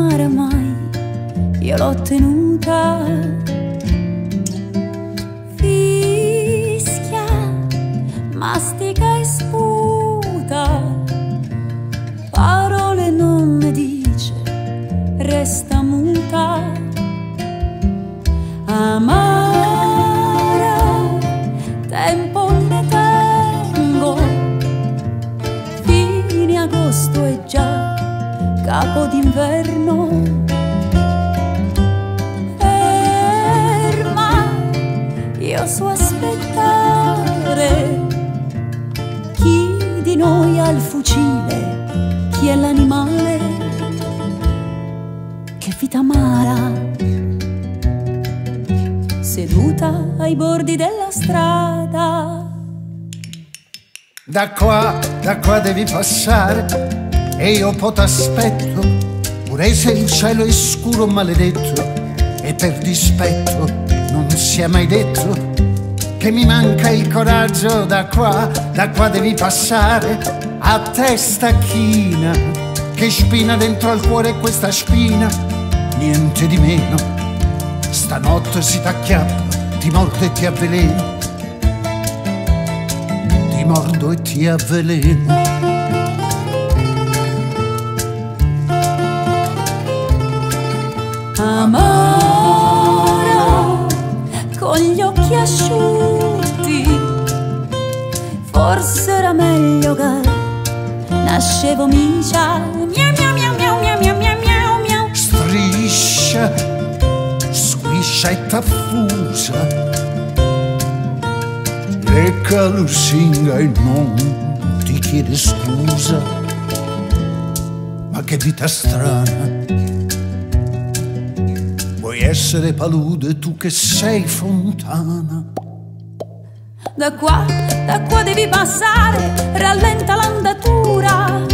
amara mai, io l'ho tenuta. Fischia, mastica e sputa, parole non mi dice, resta muta. Amara, tempo ne tengo, fine agosto è già capo d'inverno. Ferma, io so aspettare, chi di noi ha il fucile, chi è l'animale, che vita amara, seduta ai bordi della strada. Da qua devi passare e io po' t'aspetto, pure se il cielo è scuro maledetto e per dispetto non si è mai detto che mi manca il coraggio. Da qua devi passare a testa china, che spina dentro al cuore questa spina, niente di meno. Stanotte si t'acchiappa, ti mordo e ti avveleno, ti mordo e ti avveleno. Amara, con gli occhi asciutti, forse era meglio che nascevo micia. Miau miau miau miau miau miau miau miau miau. Striscia, squiscia e t'affusa, lecca lusinga e non ti chiede scusa. Ma che vita strana, vuoi essere palude tu che sei fontana. Da qua devi passare, rallenta l'andatura.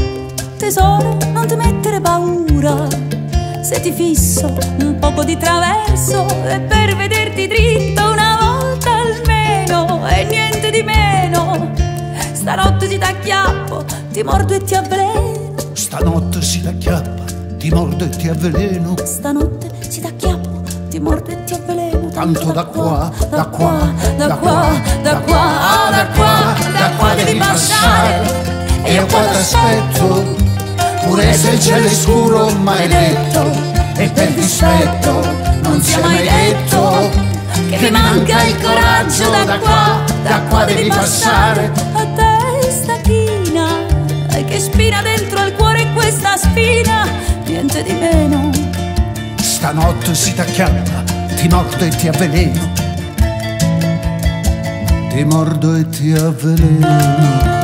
Tesoro, non ti mettere paura, se ti fisso un poco di traverso è per vederti dritto una volta almeno e niente di meno. Stanotte si t'acchiappo, ti mordo e ti avveleno. Stanotte si t'acchiappa, ti mordo e ti avveleno. Stanotte si t'acchiappo, ti mordo e ti avveleno. Tanto da qua devi passare e io qua t'aspetto, pure se il cielo è scuro maledetto e per dispetto non si è mai detto che mi manca il coraggio. Da qua devi passare a testa china, che spina dentro al cuore questa spina, niente di meno. Stanotte si t'acchiappa, ti mordo e ti avveleno, ti mordo e ti avveleno.